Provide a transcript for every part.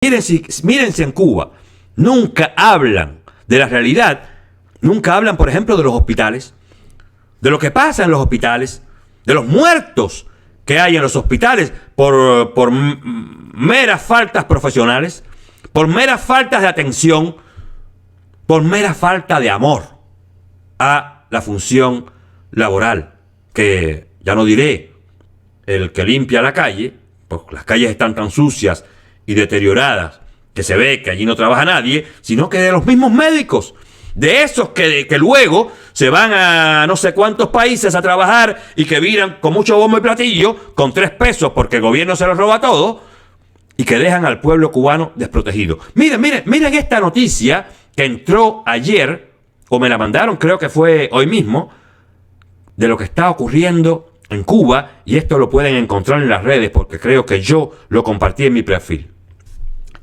Mírense en Cuba, nunca hablan de la realidad, nunca hablan, por ejemplo, de los hospitales, de lo que pasa en los hospitales, de los muertos que hay en los hospitales por meras faltas profesionales, por meras faltas de atención, por mera falta de amor a la función laboral, que ya no diré el que limpia la calle, porque las calles están tan sucias y deterioradas que se ve que allí no trabaja nadie, sino que de los mismos médicos, de esos que luego se van a no sé cuántos países a trabajar y que viran con mucho bombo y platillo, con 3 pesos porque el gobierno se los roba todo, y que dejan al pueblo cubano desprotegido. Miren esta noticia que entró ayer, o me la mandaron, creo que fue hoy mismo, de lo que está ocurriendo en Cuba, y esto lo pueden encontrar en las redes porque creo que yo lo compartí en mi perfil.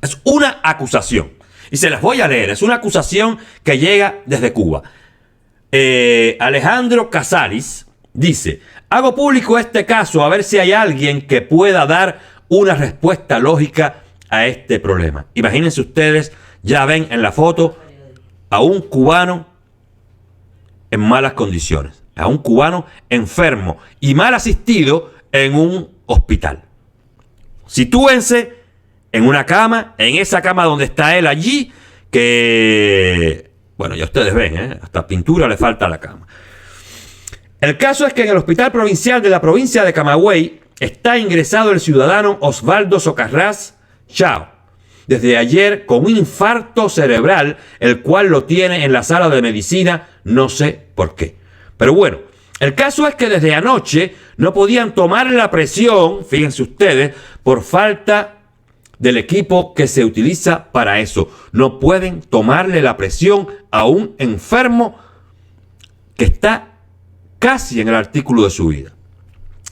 Es una acusación, y se las voy a leer. Es una acusación que llega desde Cuba. Alejandro Casares dice: hago público este caso a ver si hay alguien que pueda dar una respuesta lógica a este problema. Imagínense ustedes, ya ven en la foto a un cubano en malas condiciones, a un cubano enfermo y mal asistido en un hospital. Sitúense en una cama, en esa cama donde está él allí, que, bueno, ya ustedes ven, hasta pintura le falta a la cama. El caso es que en el hospital provincial de la provincia de Camagüey está ingresado el ciudadano Osvaldo Socarrás Chao, desde ayer con un infarto cerebral, el cual lo tiene en la sala de medicina, no sé por qué. Pero bueno, el caso es que desde anoche no podían tomarle la presión, fíjense ustedes, por falta del equipo que se utiliza para eso. No pueden tomarle la presión a un enfermo que está casi en el artículo de su vida.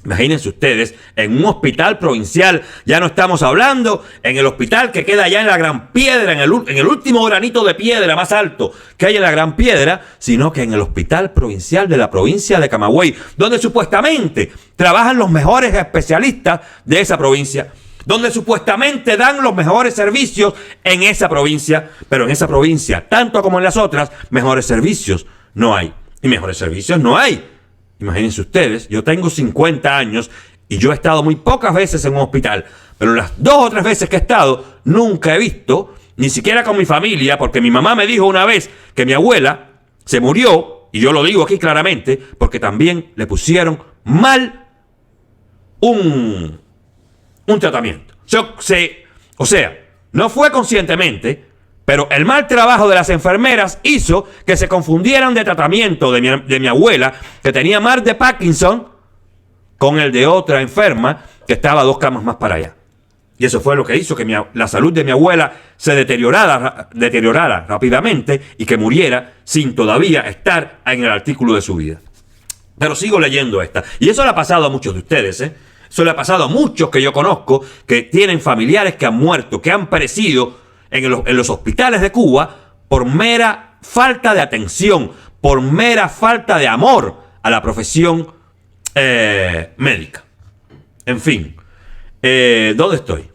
Imagínense ustedes, en un hospital provincial, ya no estamos hablando en el hospital que queda allá en la Gran Piedra, en el último granito de piedra más alto que hay en la Gran Piedra, sino que en el hospital provincial de la provincia de Camagüey, donde supuestamente trabajan los mejores especialistas de esa provincia, donde supuestamente dan los mejores servicios en esa provincia, pero en esa provincia, tanto como en las otras, mejores servicios no hay. Y mejores servicios no hay. Imagínense ustedes, yo tengo 50 años y yo he estado muy pocas veces en un hospital, pero las 2 o 3 veces que he estado, nunca he visto, ni siquiera con mi familia, porque mi mamá me dijo una vez que mi abuela se murió, y yo lo digo aquí claramente, porque también le pusieron mal un tratamiento. O sea, no fue conscientemente, pero el mal trabajo de las enfermeras hizo que se confundieran de tratamiento de mi abuela, que tenía mal de Parkinson, con el de otra enferma que estaba 2 camas más para allá. Y eso fue lo que hizo que la salud de mi abuela se deteriorara rápidamente y que muriera sin todavía estar en el artículo de su vida. Pero sigo leyendo esta. Y eso le ha pasado a muchos de ustedes, Eso le ha pasado a muchos que yo conozco que tienen familiares que han muerto, que han perecido en los hospitales de Cuba por mera falta de atención, por mera falta de amor a la profesión médica. En fin, ¿dónde estoy?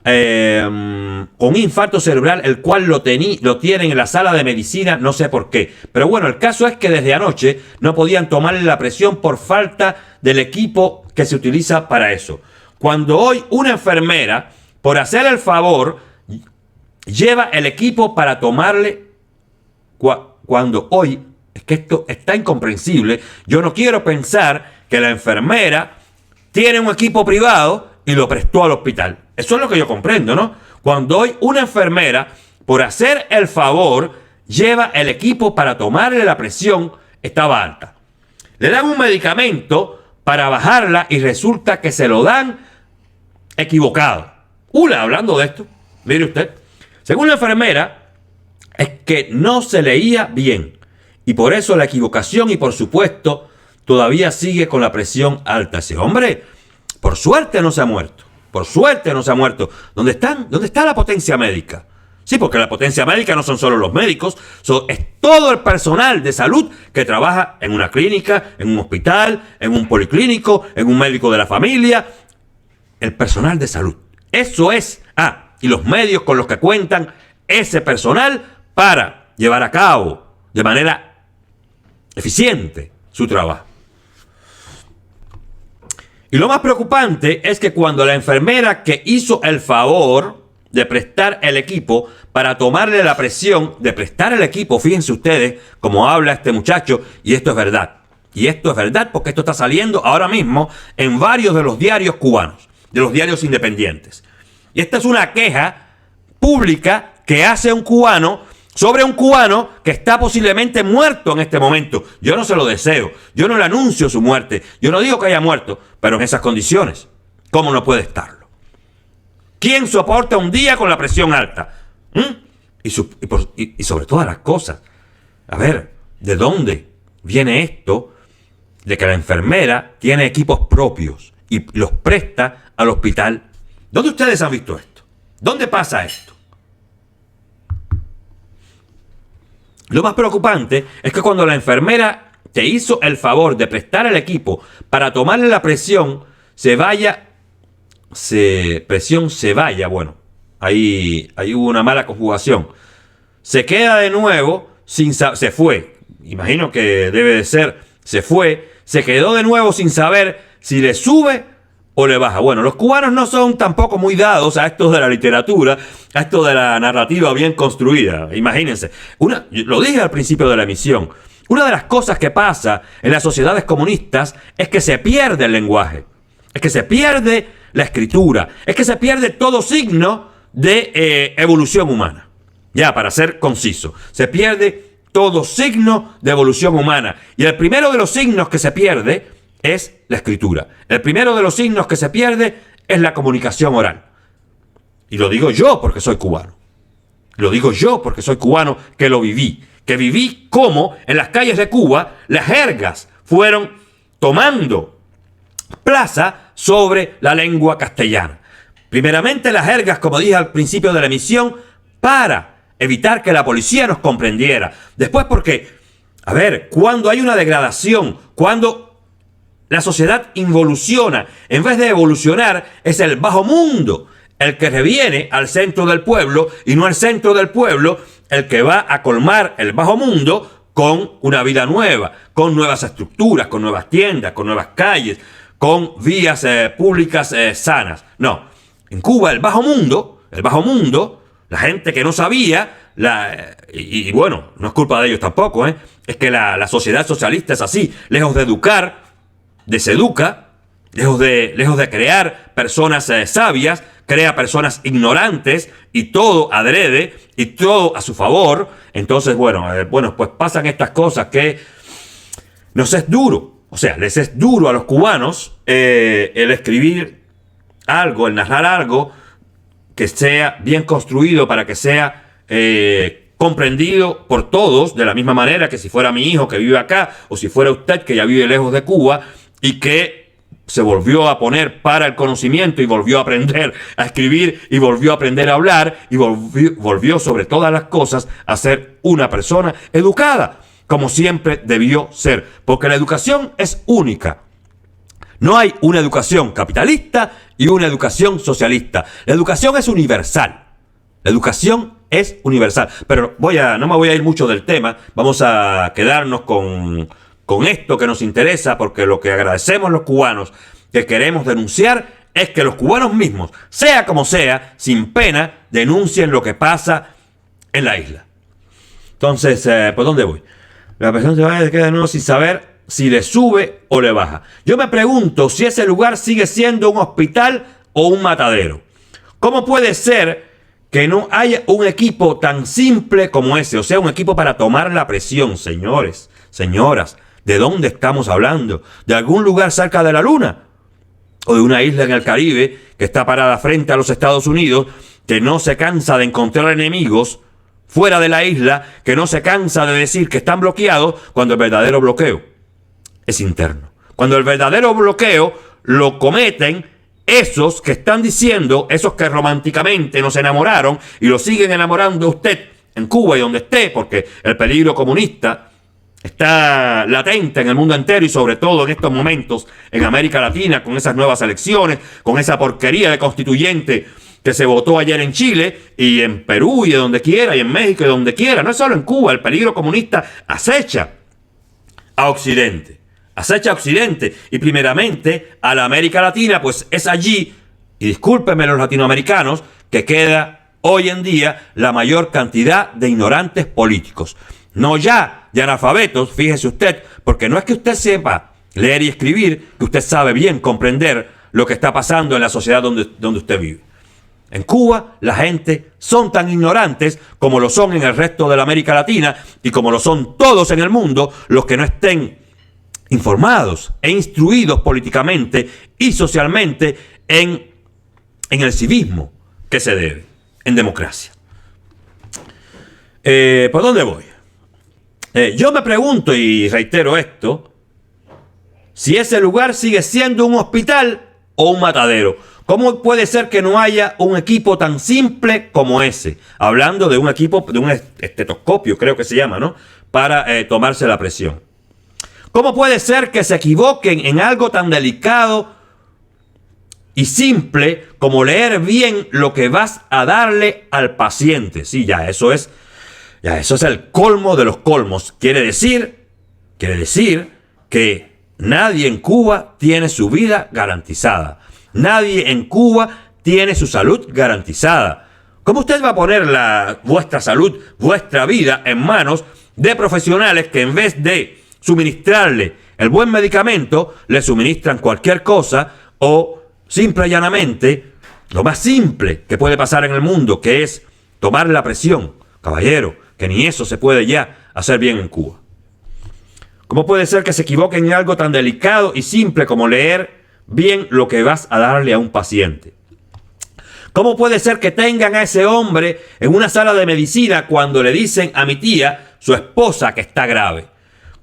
Con un infarto cerebral, el cual lo tienen en la sala de medicina, no sé por qué. Pero bueno, el caso es que desde anoche no podían tomarle la presión por falta del equipo que se utiliza para eso. Cuando hoy una enfermera, por hacer el favor, lleva el equipo para tomarle, cuando hoy, es que esto está incomprensible, yo no quiero pensar que la enfermera tiene un equipo privado y lo prestó al hospital. Eso es lo que yo comprendo, ¿no? Cuando hoy una enfermera, por hacer el favor, lleva el equipo para tomarle la presión, estaba alta. Le dan un medicamento para bajarla y resulta que se lo dan equivocado. Hablando de esto, mire usted, según la enfermera, es que no se leía bien. Y por eso la equivocación, y por supuesto, todavía sigue con la presión alta. Ese hombre, por suerte no se ha muerto. Por suerte no se ha muerto. ¿Dónde está la potencia médica? Sí, porque la potencia médica no son solo los médicos, es todo el personal de salud que trabaja en una clínica, en un hospital, en un policlínico, en un médico de la familia. El personal de salud. Eso es. y los medios con los que cuentan ese personal para llevar a cabo de manera eficiente su trabajo. Y lo más preocupante es que cuando la enfermera que hizo el favor de prestar el equipo para tomarle la presión de prestar el equipo, fíjense ustedes cómo habla este muchacho, y esto es verdad. Y esto es verdad porque esto está saliendo ahora mismo en varios de los diarios cubanos, de los diarios independientes. Y esta es una queja pública que hace un cubano sobre un cubano que está posiblemente muerto en este momento. Yo no se lo deseo, yo no le anuncio su muerte, yo no digo que haya muerto, pero en esas condiciones, ¿cómo no puede estarlo? ¿Quién soporta un día con la presión alta? Y sobre todas las cosas, a ver, ¿de dónde viene esto de que la enfermera tiene equipos propios y los presta al hospital? ¿Dónde ustedes han visto esto? ¿Dónde pasa esto? Lo más preocupante es que cuando la enfermera te hizo el favor de prestar el equipo para tomarle la presión, bueno, ahí hubo una mala conjugación. Se queda de nuevo se fue. Imagino que debe de ser, se quedó de nuevo sin saber si le sube o le baja. Bueno, los cubanos no son tampoco muy dados a esto de la literatura, a esto de la narrativa bien construida. Imagínense. Lo dije al principio de la emisión. Una de las cosas que pasa en las sociedades comunistas es que se pierde el lenguaje. Es que se pierde la escritura. Es que se pierde todo signo de evolución humana. Ya, para ser conciso. Se pierde todo signo de evolución humana. Y el primero de los signos que se pierde es la escritura. El primero de los signos que se pierde es la comunicación oral. Y lo digo yo porque soy cubano. Lo digo yo porque soy cubano que lo viví. Que viví cómo en las calles de Cuba las jergas fueron tomando plaza sobre la lengua castellana. Primeramente las jergas, como dije al principio de la emisión, para evitar que la policía nos comprendiera. Después porque, a ver, cuando hay una degradación, cuando la sociedad involuciona, en vez de evolucionar, es el bajo mundo el que reviene al centro del pueblo y no el centro del pueblo el que va a colmar el bajo mundo con una vida nueva, con nuevas estructuras, con nuevas tiendas, con nuevas calles, con vías públicas sanas. No, en Cuba el bajo mundo, la gente que no sabía, y bueno, no es culpa de ellos tampoco, es que la sociedad socialista es así, lejos de educar, deseduca, lejos de crear personas sabias, crea personas ignorantes y todo adrede y todo a su favor. Entonces, bueno, pues pasan estas cosas que nos es duro. O sea, les es duro a los cubanos el escribir algo, el narrar algo que sea bien construido para que sea comprendido por todos de la misma manera que si fuera mi hijo que vive acá o si fuera usted que ya vive lejos de Cuba y que se volvió a poner para el conocimiento y volvió a aprender a escribir y volvió a aprender a hablar y volvió sobre todas las cosas a ser una persona educada, como siempre debió ser, porque la educación es única. No hay una educación capitalista y una educación socialista. La educación es universal. La educación es universal. Pero no me voy a ir mucho del tema. Vamos a quedarnos con esto que nos interesa, porque lo que agradecemos los cubanos que queremos denunciar es que los cubanos mismos, sea como sea, sin pena, denuncien lo que pasa en la isla. Entonces, ¿por dónde voy? La persona se va a quedar de nuevo sin saber si le sube o le baja. Yo me pregunto si ese lugar sigue siendo un hospital o un matadero. ¿Cómo puede ser que no haya un equipo tan simple como ese? O sea, un equipo para tomar la presión, señores, señoras. ¿De dónde estamos hablando? ¿De algún lugar cerca de la Luna? ¿O de una isla en el Caribe que está parada frente a los Estados Unidos, que no se cansa de encontrar enemigos fuera de la isla, que no se cansa de decir que están bloqueados, cuando el verdadero bloqueo es interno? Cuando el verdadero bloqueo lo cometen esos que están diciendo, esos que románticamente nos enamoraron y lo siguen enamorando a usted en Cuba y donde esté, porque el peligro comunista está latente en el mundo entero y sobre todo en estos momentos en América Latina, con esas nuevas elecciones, con esa porquería de constituyente que se votó ayer en Chile y en Perú y de donde quiera, y en México y donde quiera. No es solo en Cuba, el peligro comunista acecha a Occidente. Acecha a Occidente y primeramente a la América Latina, pues es allí, y discúlpenme los latinoamericanos, que queda hoy en día la mayor cantidad de ignorantes políticos. No ya de analfabetos, fíjese usted, porque no es que usted sepa leer y escribir, que usted sabe bien comprender lo que está pasando en la sociedad donde usted vive. En Cuba la gente son tan ignorantes como lo son en el resto de la América Latina y como lo son todos en el mundo los que no estén informados e instruidos políticamente y socialmente en el civismo que se debe, en democracia. ¿Por dónde voy? Yo me pregunto, y reitero esto, si ese lugar sigue siendo un hospital o un matadero. ¿Cómo puede ser que no haya un equipo tan simple como ese? Hablando de un equipo, de un estetoscopio, creo que se llama, ¿no? Para tomarse la presión. ¿Cómo puede ser que se equivoquen en algo tan delicado y simple como leer bien lo que vas a darle al paciente? Sí, ya eso es el colmo de los colmos. Quiere decir que nadie en Cuba tiene su vida garantizada. Nadie en Cuba tiene su salud garantizada. ¿Cómo usted va a poner vuestra salud, vuestra vida en manos de profesionales que en vez de suministrarle el buen medicamento, le suministran cualquier cosa o simple y llanamente lo más simple que puede pasar en el mundo, que es tomar la presión? Caballero, que ni eso se puede ya hacer bien en Cuba. ¿Cómo puede ser que se equivoquen en algo tan delicado y simple como leer bien lo que vas a darle a un paciente? ¿Cómo puede ser que tengan a ese hombre en una sala de medicina cuando le dicen a mi tía, su esposa, que está grave?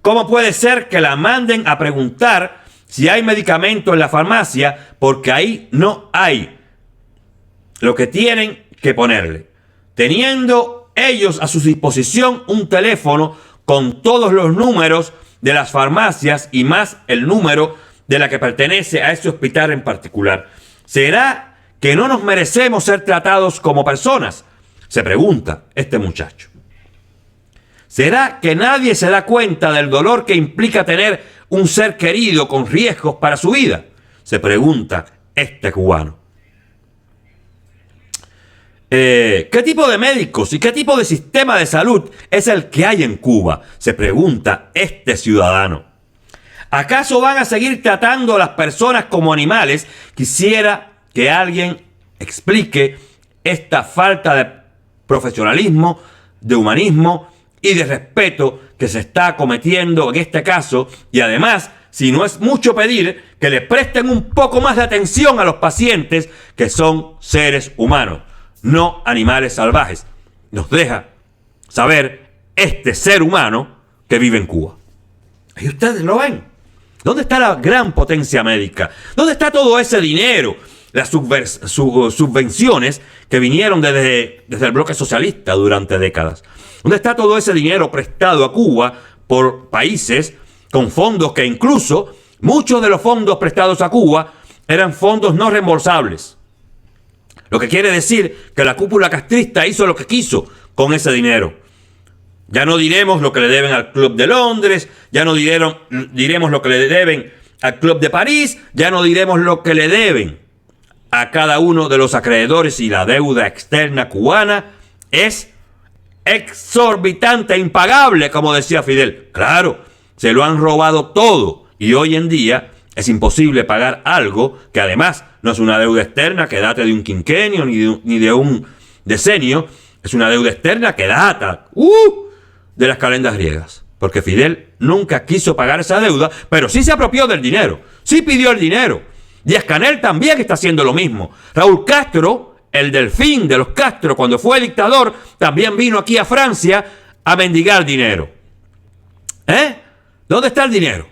¿Cómo puede ser que la manden a preguntar si hay medicamento en la farmacia porque ahí no hay lo que tienen que ponerle? Teniendo ellos a su disposición un teléfono con todos los números de las farmacias y más el número de la que pertenece a ese hospital en particular. ¿Será que no nos merecemos ser tratados como personas?, se pregunta este muchacho. ¿Será que nadie se da cuenta del dolor que implica tener un ser querido con riesgos para su vida?, se pregunta este cubano. ¿Qué tipo de médicos y qué tipo de sistema de salud es el que hay en Cuba?, se pregunta este ciudadano. ¿Acaso van a seguir tratando a las personas como animales? Quisiera que alguien explique esta falta de profesionalismo, de humanismo y de respeto que se está cometiendo en este caso, y además, si no es mucho pedir, que le presten un poco más de atención a los pacientes, que son seres humanos, no animales salvajes. Nos deja saber este ser humano que vive en Cuba. Y ustedes lo ven. ¿Dónde está la gran potencia médica? ¿Dónde está todo ese dinero? Las subvenciones que vinieron desde el bloque socialista durante décadas. ¿Dónde está todo ese dinero prestado a Cuba por países con fondos que incluso muchos de los fondos prestados a Cuba eran fondos no reembolsables? Lo que quiere decir que la cúpula castrista hizo lo que quiso con ese dinero. Ya no diremos lo que le deben al Club de Londres, ya no diremos lo que le deben al Club de París, ya no diremos lo que le deben a cada uno de los acreedores, y la deuda externa cubana es exorbitante, impagable, como decía Fidel. Claro, se lo han robado todo y hoy en día es imposible pagar algo que además no es una deuda externa que date de un quinquenio ni de un decenio, es una deuda externa que data de las calendas griegas, porque Fidel nunca quiso pagar esa deuda, pero sí se apropió del dinero, sí pidió el dinero. Díaz-Canel también está haciendo lo mismo. Raúl Castro, el delfín de los Castro, cuando fue dictador, también vino aquí a Francia a mendigar dinero. ¿Dónde está el dinero?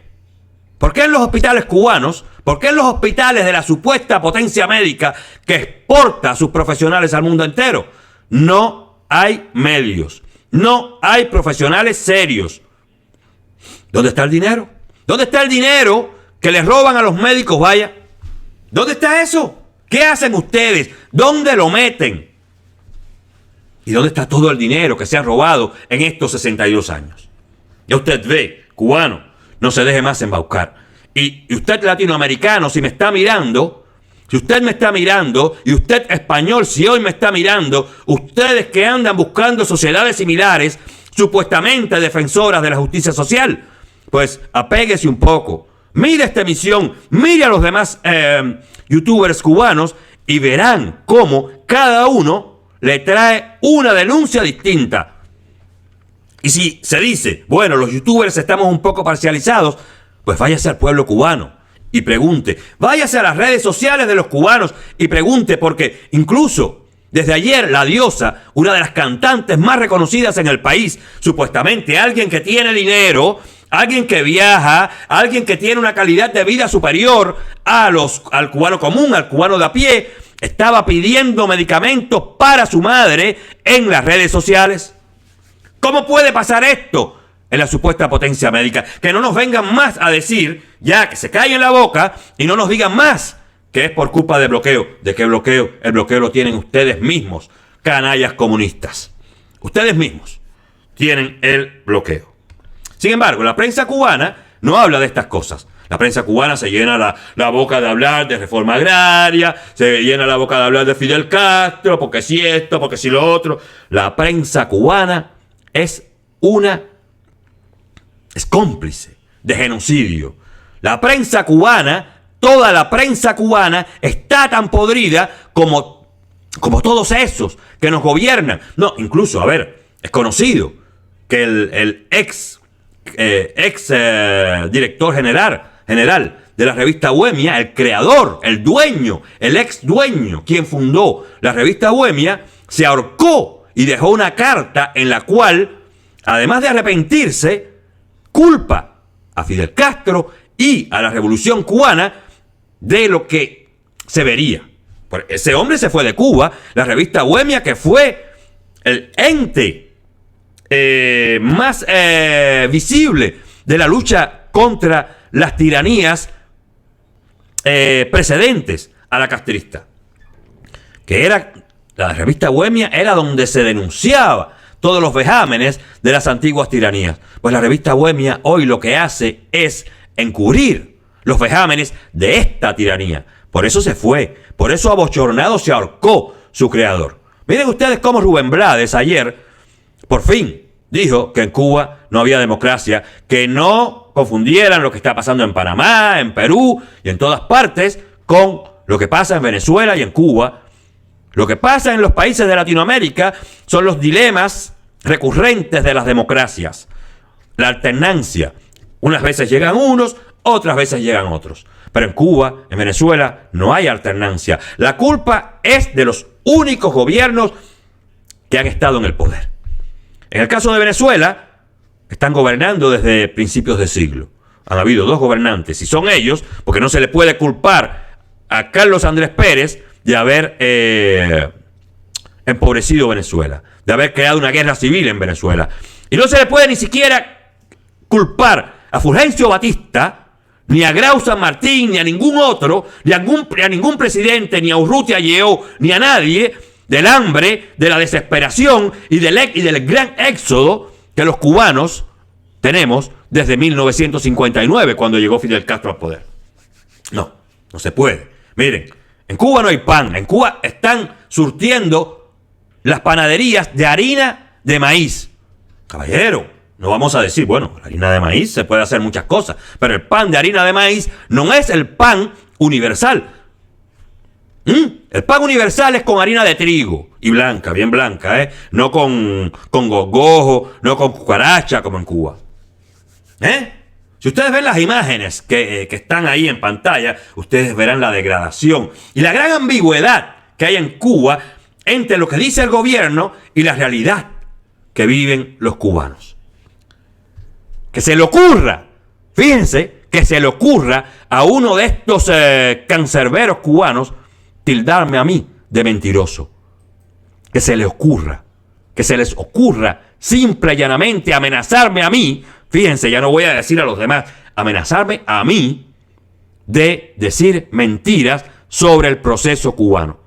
¿Por qué en los hospitales cubanos, por qué en los hospitales de la supuesta potencia médica que exporta a sus profesionales al mundo entero, no hay medios? No hay profesionales serios. ¿Dónde está el dinero? ¿Dónde está el dinero que les roban a los médicos? Vaya. ¿Dónde está eso? ¿Qué hacen ustedes? ¿Dónde lo meten? ¿Y dónde está todo el dinero que se ha robado en estos 62 años? Ya usted ve, cubano, no se deje más embaucar. Y usted latinoamericano, si me está mirando, si usted me está mirando, y usted español, si hoy me está mirando, ustedes que andan buscando sociedades similares, supuestamente defensoras de la justicia social, pues apéguese un poco. Mire esta emisión, mire a los demás youtubers cubanos y verán cómo cada uno le trae una denuncia distinta. Y si se dice, bueno, los youtubers estamos un poco parcializados, pues váyase al pueblo cubano y pregunte. Váyase a las redes sociales de los cubanos y pregunte, porque incluso desde ayer la Diosa, una de las cantantes más reconocidas en el país, supuestamente alguien que tiene dinero, alguien que viaja, alguien que tiene una calidad de vida superior al cubano común, al cubano de a pie, estaba pidiendo medicamentos para su madre en las redes sociales. ¿Cómo puede pasar esto en la supuesta potencia médica? Que no nos vengan más a decir, ya que se callen la boca y no nos digan más que es por culpa del bloqueo. ¿De qué bloqueo? El bloqueo lo tienen ustedes mismos, canallas comunistas. Ustedes mismos tienen el bloqueo. Sin embargo, la prensa cubana no habla de estas cosas. La prensa cubana se llena la boca de hablar de reforma agraria, se llena la boca de hablar de Fidel Castro, porque si esto, porque si lo otro. La prensa cubana es cómplice de genocidio. La prensa cubana, toda la prensa cubana está tan podrida como todos esos que nos gobiernan. No, incluso, a ver, es conocido que el ex director general de la revista Bohemia, el creador, el dueño, el ex dueño, quien fundó la revista Bohemia, se ahorcó y dejó una carta en la cual, además de arrepentirse, culpa a Fidel Castro y a la revolución cubana de lo que se vería. Ese hombre se fue de Cuba, la revista Bohemia, que fue el ente más visible de la lucha contra las tiranías precedentes a la castrista, que era la revista Bohemia, era donde se denunciaba todos los vejámenes de las antiguas tiranías. Pues la revista Bohemia hoy lo que hace es encubrir los vejámenes de esta tiranía. Por eso se fue, por eso abochornado se ahorcó su creador. Miren ustedes cómo Rubén Blades ayer, por fin, dijo que en Cuba no había democracia, que no confundieran lo que está pasando en Panamá, en Perú y en todas partes con lo que pasa en Venezuela y en Cuba. Lo que pasa en los países de Latinoamérica son los dilemas recurrentes de las democracias. La alternancia. Unas veces llegan unos, otras veces llegan otros. Pero en Cuba, en Venezuela, no hay alternancia. La culpa es de los únicos gobiernos que han estado en el poder. En el caso de Venezuela, están gobernando desde principios de siglo. Han habido dos gobernantes y son ellos, porque no se le puede culpar a Carlos Andrés Pérez de haber empobrecido Venezuela, de haber creado una guerra civil en Venezuela. Y no se le puede ni siquiera culpar a Fulgencio Batista, ni a Grau San Martín, ni a ningún otro, ni a ningún presidente, ni a Urrutia Lleó, ni a nadie, del hambre, de la desesperación y del gran éxodo que los cubanos tenemos desde 1959, cuando llegó Fidel Castro al poder. No se puede. Miren, en Cuba no hay pan. En Cuba están surtiendo las panaderías de harina de maíz. Caballero, no vamos a decir, bueno, la harina de maíz se puede hacer muchas cosas, pero el pan de harina de maíz no es el pan universal. El pan universal es con harina de trigo y blanca, bien blanca, no con gogojo, no con cucaracha como en Cuba. Si ustedes ven las imágenes que están ahí en pantalla, ustedes verán la degradación y la gran ambigüedad que hay en Cuba entre lo que dice el gobierno y la realidad que viven los cubanos. Que se le ocurra, fíjense, que se le ocurra a uno de estos cancerberos cubanos tildarme a mí de mentiroso. Que se les ocurra simple y llanamente amenazarme a mí. Fíjense, ya no voy a decir a los demás, amenazarme a mí de decir mentiras sobre el proceso cubano.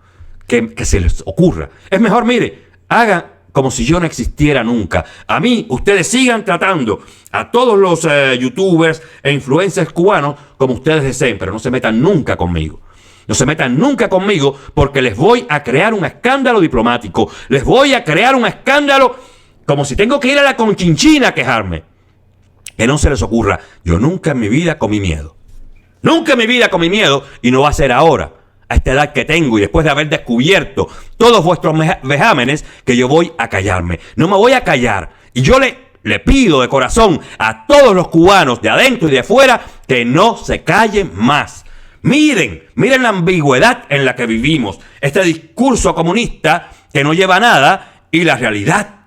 Que se les ocurra. Es mejor, mire, hagan como si yo no existiera nunca. A mí, ustedes sigan tratando a todos los youtubers e influencers cubanos como ustedes deseen, pero no se metan nunca conmigo. No se metan nunca conmigo porque les voy a crear un escándalo diplomático. Les voy a crear un escándalo como si tengo que ir a la Conchinchina a quejarme. Que no se les ocurra. Yo nunca en mi vida comí miedo. Nunca en mi vida comí miedo y no va a ser ahora, a esta edad que tengo y después de haber descubierto todos vuestros vejámenes, que yo voy a callarme. No me voy a callar. Y yo le pido de corazón a todos los cubanos de adentro y de afuera que no se callen más. Miren la ambigüedad en la que vivimos. Este discurso comunista que no lleva a nada y la realidad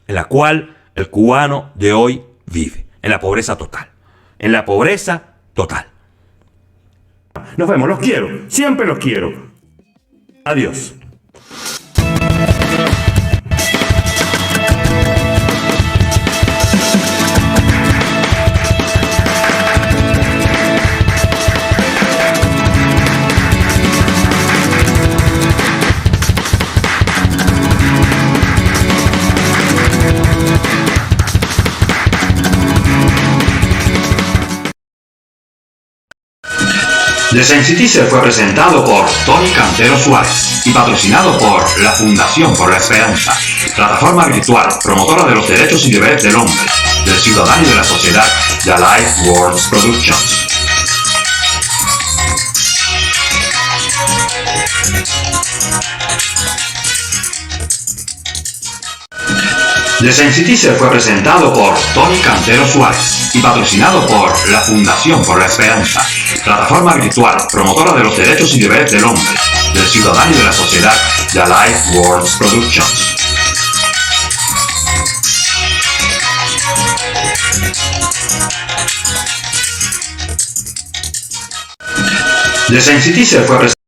en la cual el cubano de hoy vive. En la pobreza total. En la pobreza total. Nos vemos, los quiero, siempre los quiero. Adiós. The Sense Teaser fue presentado por Tony Cantero Suárez y patrocinado por la Fundación por la Esperanza, plataforma virtual promotora de los derechos y deberes del hombre, del ciudadano y de la sociedad, The Life Worlds Productions. The Sense Teaser fue presentado por Tony Cantero Suárez y patrocinado por la Fundación por la Esperanza, plataforma virtual promotora de los derechos y deberes del hombre, del ciudadano y de la sociedad, The Life Worlds Productions. The Sense Teaser fue presentado